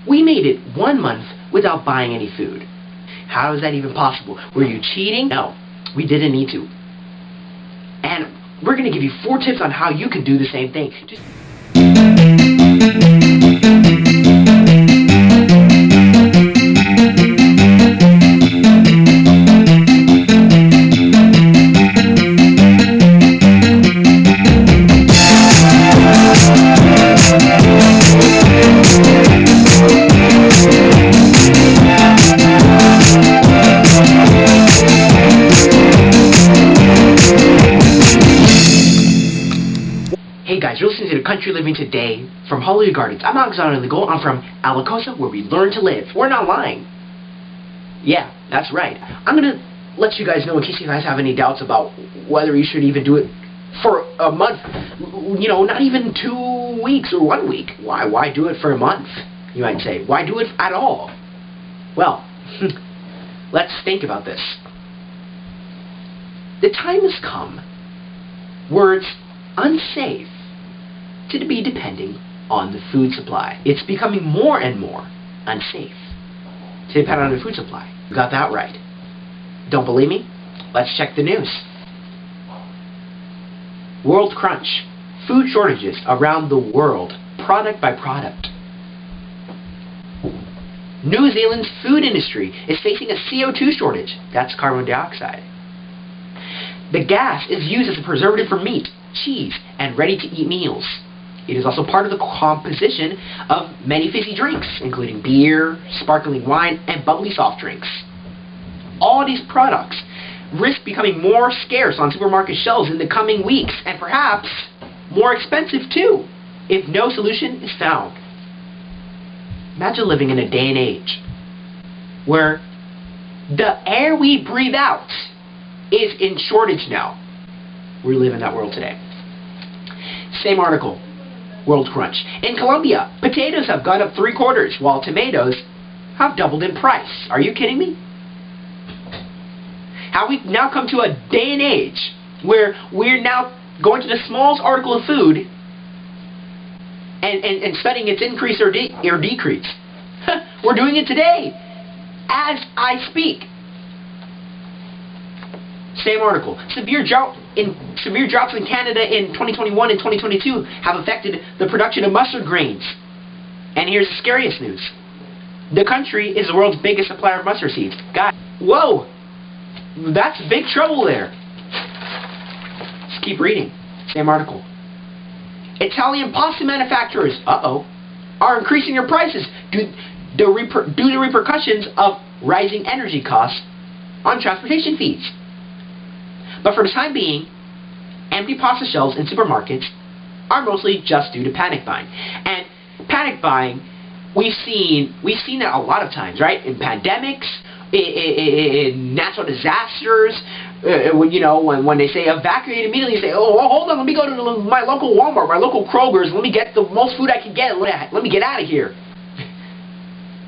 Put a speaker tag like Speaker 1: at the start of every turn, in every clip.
Speaker 1: We made it 1 month without buying any food. How is that even possible? Were you cheating? No, we didn't need to. And we're going to give you 4 tips on how you can do the same thing. Hey guys, you're listening to The Country Living Today from Holiday Gardens. I'm Alexander Legal. I'm from Alacosa, where we learn to live. We're not lying. Yeah, that's right. I'm going to let you guys know in case you guys have any doubts about whether you should even do it for a month. You know, not even 2 weeks or 1 week. Why do it for a month, you might say? Why do it at all? Well, let's think about this. The time has come where it's unsafe to be depending on the food supply. It's becoming more and more unsafe to depend on the food supply. You got that right. Don't believe me? Let's check the news. World crunch. Food shortages around the world, product by product. New Zealand's food industry is facing a CO2 shortage. That's carbon dioxide. The gas is used as a preservative for meat, cheese, and ready-to-eat meals. It is also part of the composition of many fizzy drinks, including beer, sparkling wine, and bubbly soft drinks. All these products risk becoming more scarce on supermarket shelves in the coming weeks, and perhaps more expensive too, if no solution is found. Imagine living in a day and age where the air we breathe out is in shortage now. We live in that world today. Same article, World Crunch. In Colombia, potatoes have gone up 3/4, while tomatoes have doubled in price. Are you kidding me? How we've now come to a day and age where we're now going to the smallest article of food and studying its increase or decrease. We're doing it today, as I speak. Same article. Severe droughts in Canada in 2021 and 2022 have affected the production of mustard grains. And here's the scariest news. The country is the world's biggest supplier of mustard seeds. God, whoa! That's big trouble there. Let's keep reading. Same article. Italian pasta manufacturers, are increasing their prices due to repercussions of rising energy costs on transportation fees. But for the time being, empty pasta shelves in supermarkets are mostly just due to panic buying. And panic buying, we've seen that a lot of times, right? In pandemics, in natural disasters, when they say evacuate immediately, you say, oh, hold on, let me go to my local Walmart, my local Kroger's, let me get the most food I can get, let me get out of here.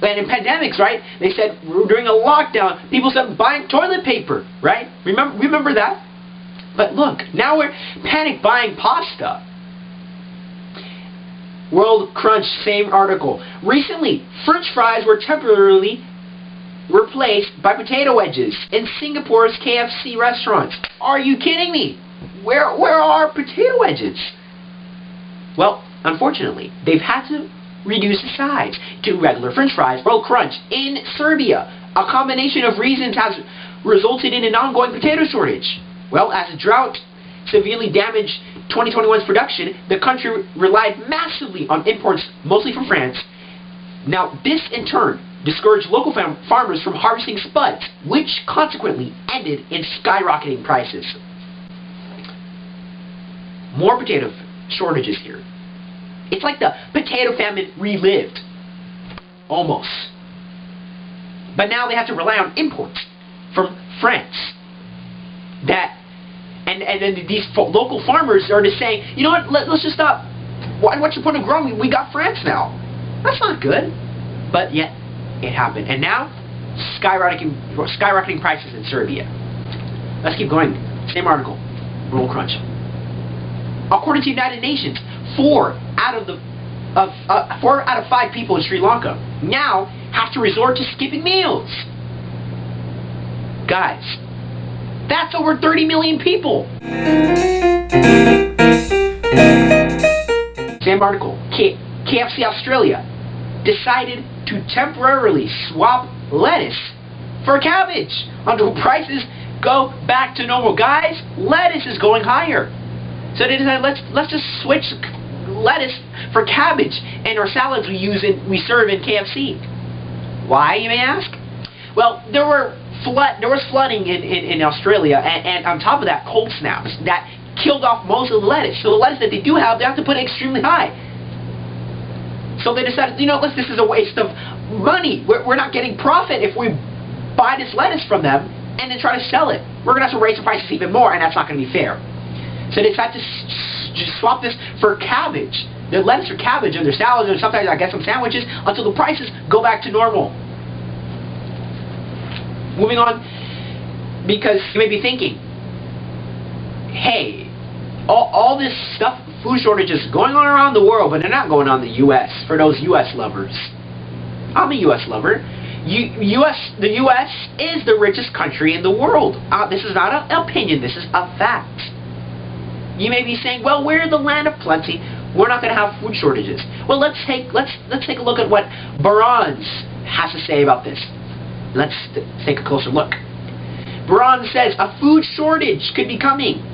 Speaker 1: And in pandemics, right, they said during a lockdown, people started buying toilet paper, right? Remember that? But look, now we're panic buying pasta. World Crunch, same article. Recently, French fries were temporarily replaced by potato wedges in Singapore's KFC restaurants. Are you kidding me? Where are potato wedges? Well, unfortunately, they've had to reduce the size to regular French fries. World Crunch in Serbia. A combination of reasons has resulted in an ongoing potato shortage. Well, as a drought severely damaged 2021's production, the country relied massively on imports, mostly from France. Now, this in turn discouraged local farmers from harvesting spuds, which consequently ended in skyrocketing prices. More potato shortages here. It's like the potato famine relived. Almost. But now they have to rely on imports from France. And then these local farmers are just saying, you know what, let's just stop. What's the point of growing? We got France now. That's not good. But yet, it happened. And now, skyrocketing prices in Serbia. Let's keep going. Same article. World Crunch. According to the United Nations, 4 out of the 4 out of 5 people in Sri Lanka now have to resort to skipping meals. Guys, that's over 30 million people. Same article. KFC Australia decided to temporarily swap lettuce for cabbage until prices go back to normal. Guys, lettuce is going higher. So they decided, let's just switch lettuce for cabbage and our salads we serve in KFC. Why, you may ask? Well, there was flooding in Australia, and on top of that, cold snaps that killed off most of the lettuce. So the lettuce that they do have, they have to put it extremely high. So they decided, this is a waste of money. We're not getting profit if we buy this lettuce from them and then try to sell it. We're going to have to raise the prices even more, and that's not going to be fair. So they decided to swap this for cabbage. Their lettuce for cabbage and their salads, and sometimes I get some sandwiches, until the prices go back to normal. Moving on, because you may be thinking, hey, all this stuff, food shortages going on around the world, but they're not going on in the U.S. for those U.S. lovers. I'm a U.S. lover. The U.S. is the richest country in the world. This is not an opinion. This is a fact. You may be saying, well, we're the land of plenty. We're not going to have food shortages. Well, let's take a look at what Barron's has to say about this. Let's take a closer look. Barron's says a food shortage could be coming,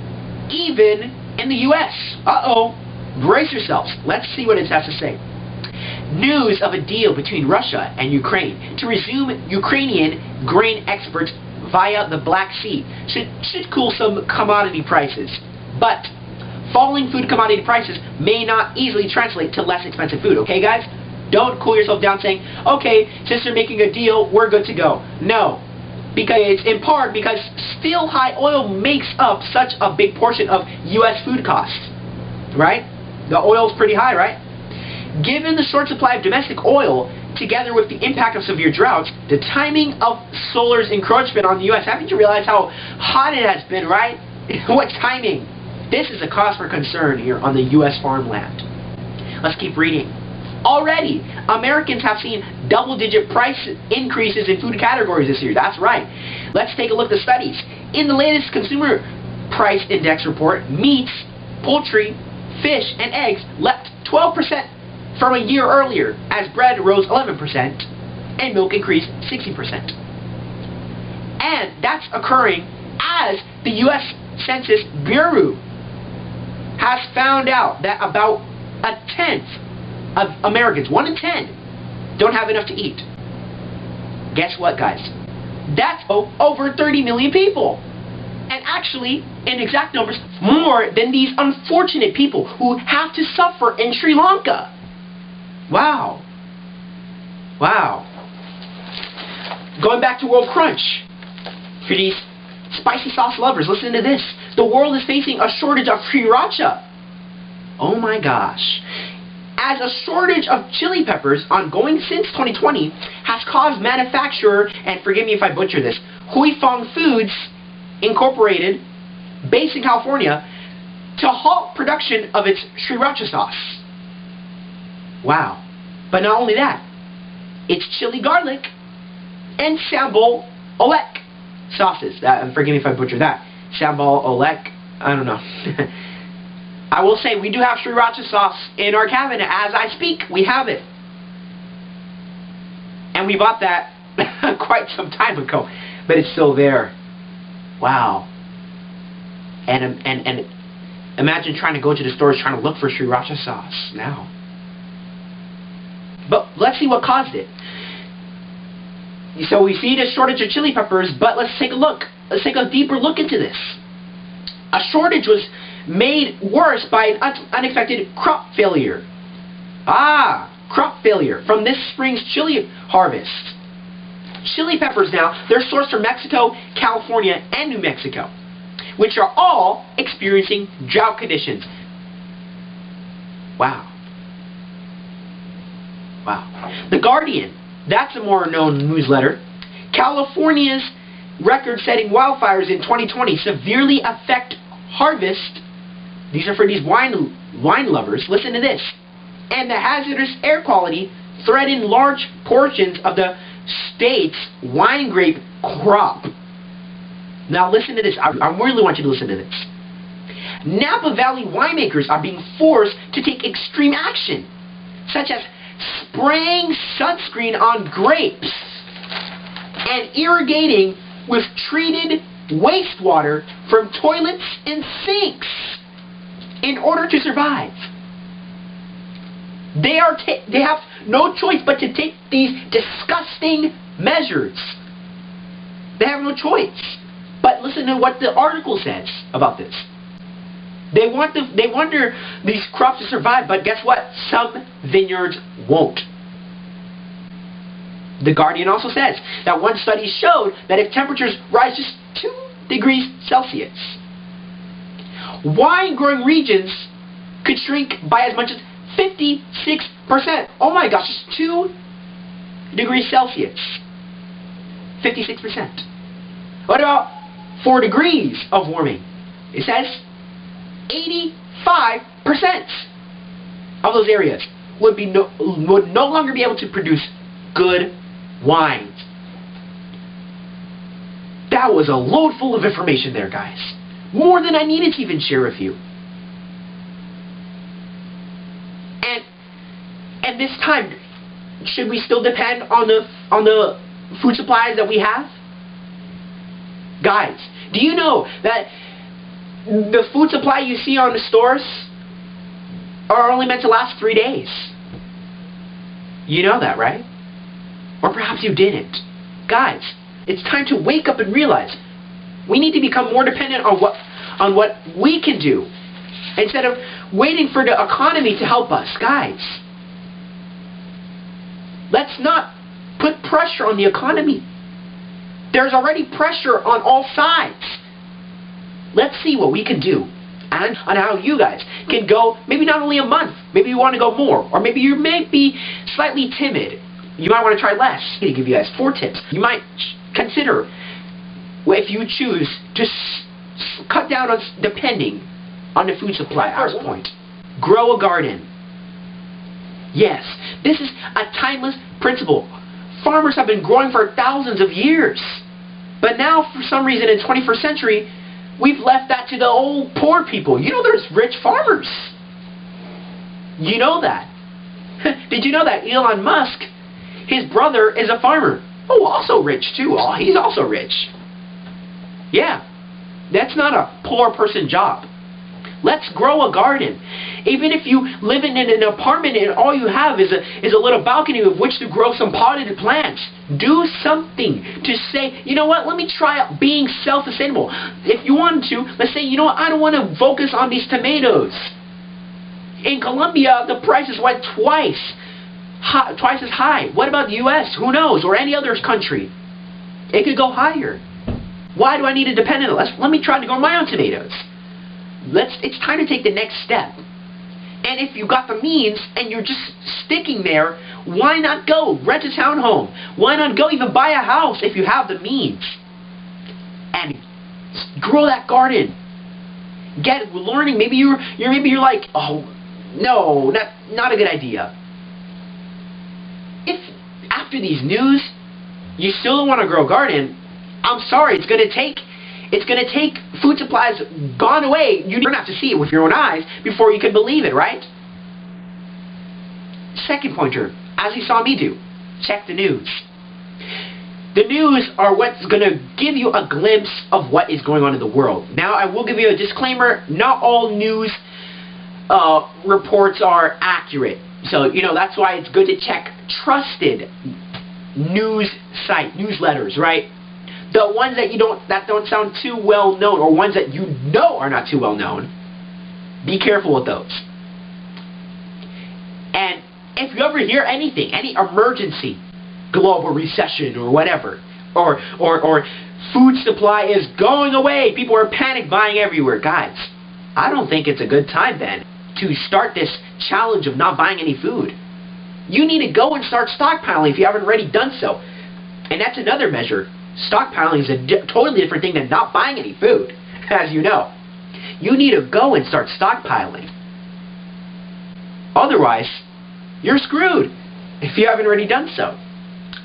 Speaker 1: even in the U.S. Uh-oh. Brace yourselves. Let's see what it has to say. News of a deal between Russia and Ukraine to resume Ukrainian grain exports via the Black Sea should cool some commodity prices. But falling food commodity prices may not easily translate to less expensive food. Okay, guys? Don't cool yourself down saying, okay, since they're making a deal, we're good to go. No. Because it's in part because still high oil makes up such a big portion of U.S. food costs. Right? The oil's pretty high, right? Given the short supply of domestic oil, together with the impact of severe droughts, the timing of solar's encroachment on the U.S., haven't you realized how hot it has been, right? What timing? This is a cause for concern here on the U.S. farmland. Let's keep reading. Already, Americans have seen double-digit price increases in food categories this year. That's right. Let's take a look at the studies. In the latest Consumer Price Index report, meats, poultry, fish, and eggs leapt 12% from a year earlier, as bread rose 11% and milk increased 60%. And that's occurring as the U.S. Census Bureau has found out that about a tenth of Americans, 1 in 10, don't have enough to eat. Guess what, guys? That's over 30 million people. And actually, in exact numbers, more than these unfortunate people who have to suffer in Sri Lanka. Wow. Wow. Going back to World Crunch. For these spicy sauce lovers, listen to this. The world is facing a shortage of sriracha. Oh my gosh. As a shortage of chili peppers ongoing since 2020 has caused manufacturer, and forgive me if I butcher this, Hui Fong Foods Incorporated, based in California, to halt production of its sriracha sauce. Wow. But not only that, it's chili garlic and sambal olek sauces. Forgive me if I butcher that. Sambal olek, I don't know. I will say we do have sriracha sauce in our cabinet as I speak. We have it. And we bought that quite some time ago, but it's still there. Wow. And imagine trying to go to the stores trying to look for sriracha sauce now. But let's see what caused it. So we see the shortage of chili peppers, but let's take a look. Let's take a deeper look into this. A shortage was made worse by an unexpected crop failure. Crop failure from this spring's chili harvest. Chili peppers now, they're sourced from Mexico, California, and New Mexico, which are all experiencing drought conditions. Wow. Wow. The Guardian, that's a more known newsletter. California's record-setting wildfires in 2020 severely affect harvest. These are for these wine lovers. Listen to this. and the hazardous air quality threaten large portions of the state's wine grape crop. Now listen to this. I really want you to listen to this. Napa Valley winemakers are being forced to take extreme action, such as spraying sunscreen on grapes and irrigating with treated wastewater from toilets and sinks in order to survive. They have no choice but to take these disgusting measures. They have no choice. But listen to what the article says about this. They want these crops to survive, but guess what? Some vineyards won't. The Guardian also says that one study showed that if temperatures rise just 2 degrees Celsius, wine-growing regions could shrink by as much as 56%. Oh my gosh, just 2 degrees Celsius. 56%. What about 4 degrees of warming? It says 85% of those areas would no longer be able to produce good wines. That was a load full of information there, guys. More than I needed to even share with you. And this time, should we still depend on the food supplies that we have? Guys, do you know that the food supply you see on the stores are only meant to last 3 days? You know that, right? Or perhaps you didn't. Guys, it's time to wake up and realize we need to become more dependent on what we can do instead of waiting for the economy to help us. Guys, let's not put pressure on the economy. There's already pressure on all sides. Let's see what we can do and on how you guys can go maybe not only a month, maybe you want to go more, or maybe you may be slightly timid. You might want to try less. I'm going to give you guys 4 tips. You might consider, if you choose, to cut down on depending on the food supply. First point, grow a garden. Yes, this is a timeless principle. Farmers have been growing for thousands of years. But now, for some reason, in the 21st century, we've left that to the old poor people. You know there's rich farmers. You know that. Did you know that Elon Musk, his brother, is a farmer? Oh, also rich too. Oh, he's also rich. Yeah, that's not a poor person job. Let's grow a garden. Even if you live in an apartment and all you have is a little balcony with which to grow some potted plants, do something to say, you know what, let me try out being self-sustainable. If you want to, let's say, you know what, I don't want to focus on these tomatoes. In Colombia, the prices went twice as high. What about the U.S.? Who knows? Or any other country. It could go higher. Why do I need to depend on it? Let me try to grow my own tomatoes. It's time to take the next step. And if you got the means and you're just sticking there, why not go rent a townhome? Why not go even buy a house if you have the means? And grow that garden. Get learning. Maybe you're like, oh no, not a good idea. If after these news you still don't want to grow a garden, I'm sorry, it's gonna take food supplies gone away. You don't have to see it with your own eyes before you can believe it, right? Second pointer, as you saw me do, check the news. The news are what's going to give you a glimpse of what is going on in the world. Now, I will give you a disclaimer. Not all news reports are accurate. So, that's why it's good to check trusted news newsletters, right? The ones that don't sound too well known, or ones that you know are not too well known, be careful with those. And if you ever hear anything, any emergency, global recession or whatever, or food supply is going away, people are panic buying everywhere, guys, I don't think it's a good time then to start this challenge of not buying any food. You need to go and start stockpiling if you haven't already done so. And that's another measure. Stockpiling is a totally different thing than not buying any food, as you know. You need to go and start stockpiling. Otherwise, you're screwed if you haven't already done so.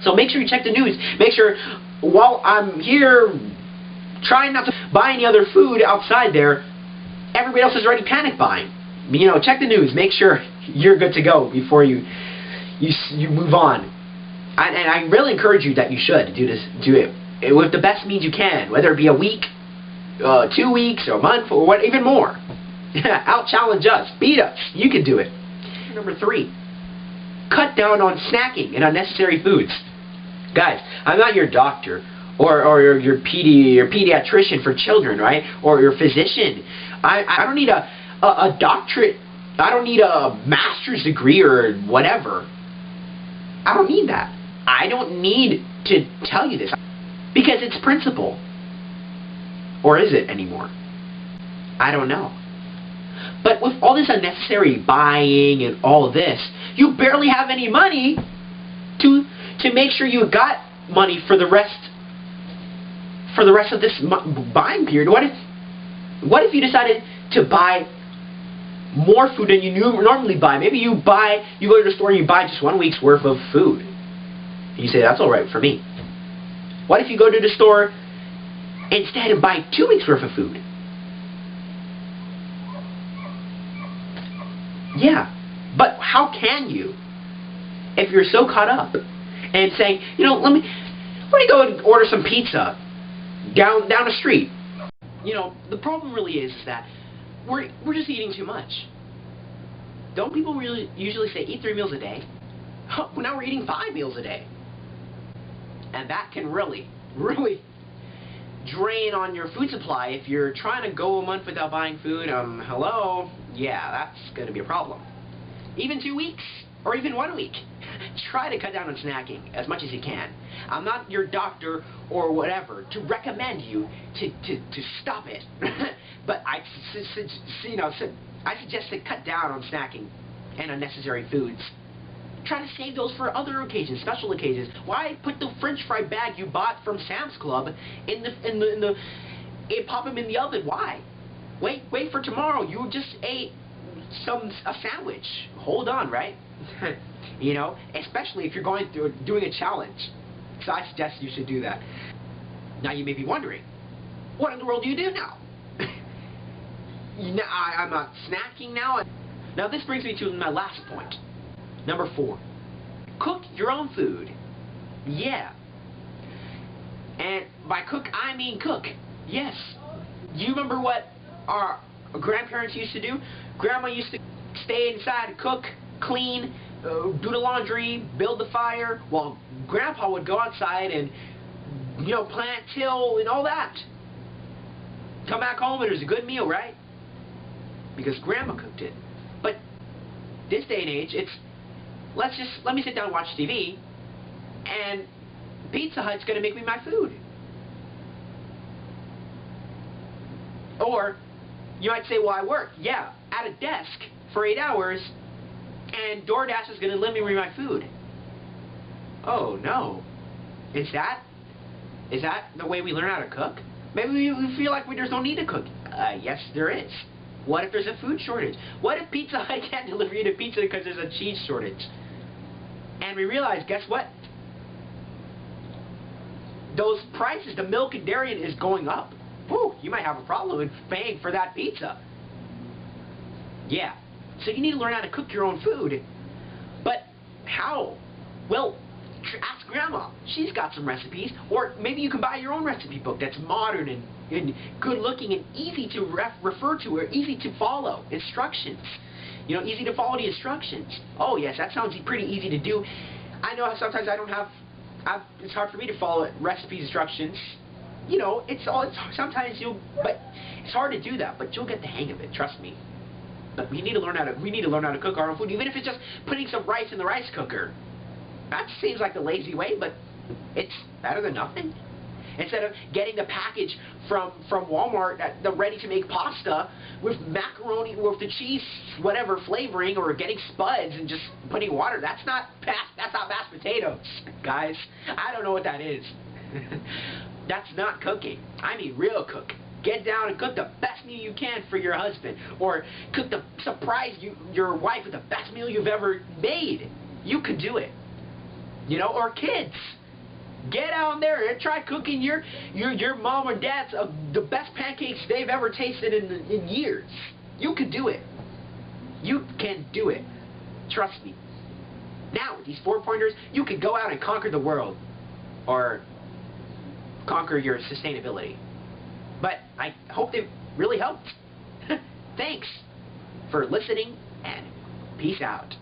Speaker 1: So make sure you check the news. Make sure while I'm here trying not to buy any other food outside there, everybody else is already panic buying. You know, check the news. Make sure you're good to go before you move on. And I really encourage you that you should do it with the best means you can, whether it be a week, 2 weeks, or a month, or what, even more. Out-challenge us. Beat us. You can do it. Number 3, cut down on snacking and unnecessary foods. Guys, I'm not your doctor or your pediatrician for children, right? Or your physician. I don't need a doctorate. I don't need a master's degree or whatever. I don't need that. I don't need to tell you this because it's principle. Or is it anymore? I don't know. But with all this unnecessary buying and all of this, you barely have any money to make sure you got money for the rest of this buying period. What if you decided to buy more food than you normally buy? Maybe you go to the store and you buy just 1 week's worth of food. You say, that's all right for me. What if you go to the store instead and buy 2 weeks worth of food? Yeah, but how can you if you're so caught up and saying, you know, let me go and order some pizza down the street? You know, the problem really is that we're just eating too much. Don't people really usually say eat 3 meals a day? Oh, now we're eating 5 meals a day. And that can really drain on your food supply. If you're trying to go a month without buying food, hello? Yeah, that's going to be a problem. Even 2 weeks, or even 1 week. Try to cut down on snacking as much as you can. I'm not your doctor or whatever to recommend you to stop it. But I suggest to cut down on snacking and unnecessary foods. Try to save those for other occasions, special occasions. Why put the French fry bag you bought from Sam's Club pop them in the oven? Why? Wait for tomorrow. You just ate a sandwich. Hold on, right? You know, especially if you're doing a challenge. So I suggest you should do that. Now you may be wondering, what in the world do you do now? I'm not snacking now. Now this brings me to my last point. Number 4, cook your own food. Yeah. And by cook, I mean cook. Yes. Do you remember what our grandparents used to do? Grandma used to stay inside, cook, clean, do the laundry, build the fire, while Grandpa would go outside and, you know, plant, till, and all that. Come back home and it was a good meal, right? Because Grandma cooked it. But this day and age, it's let me sit down and watch TV, and Pizza Hut's going to make me my food. Or you might say, well, I work, yeah, at a desk for 8 hours, and DoorDash is going to deliver me my food. Oh no, is that the way we learn how to cook? Maybe we feel like there's no need to cook. Yes, there is. What if there's a food shortage? What if Pizza Hut can't deliver you the pizza because there's a cheese shortage? And we realize, guess what? Those prices, the milk and dairy is going up. Whew, you might have a problem with paying for that pizza. Yeah. So you need to learn how to cook your own food. But how? Well, ask Grandma. She's got some recipes. Or maybe you can buy your own recipe book that's modern and good looking and easy to refer to, or easy to follow. Instructions. You know, easy to follow the instructions. Oh yes, that sounds pretty easy to do. I know sometimes it's hard for me to follow recipe instructions. You know, sometimes but it's hard to do that, but you'll get the hang of it, trust me. But we need to learn how to cook our own food, even if it's just putting some rice in the rice cooker. That seems like the lazy way, but it's better than nothing. Instead of getting the package from Walmart, the ready-to-make pasta with macaroni, with the cheese, whatever flavoring, or getting spuds and just putting water. That's not mashed potatoes, guys. I don't know what that is. That's not cooking. I mean real Get down and cook the best meal you can for your husband, or surprise your wife with the best meal you've ever made. You could do it. You know, or kids. Get out there and try cooking your mom or dad's the best pancakes they've ever tasted in years. You could do it. You can do it. Trust me. Now, with these 4-pointers, you can go out and conquer the world. Or conquer your sustainability. But I hope they really helped. Thanks for listening, and peace out.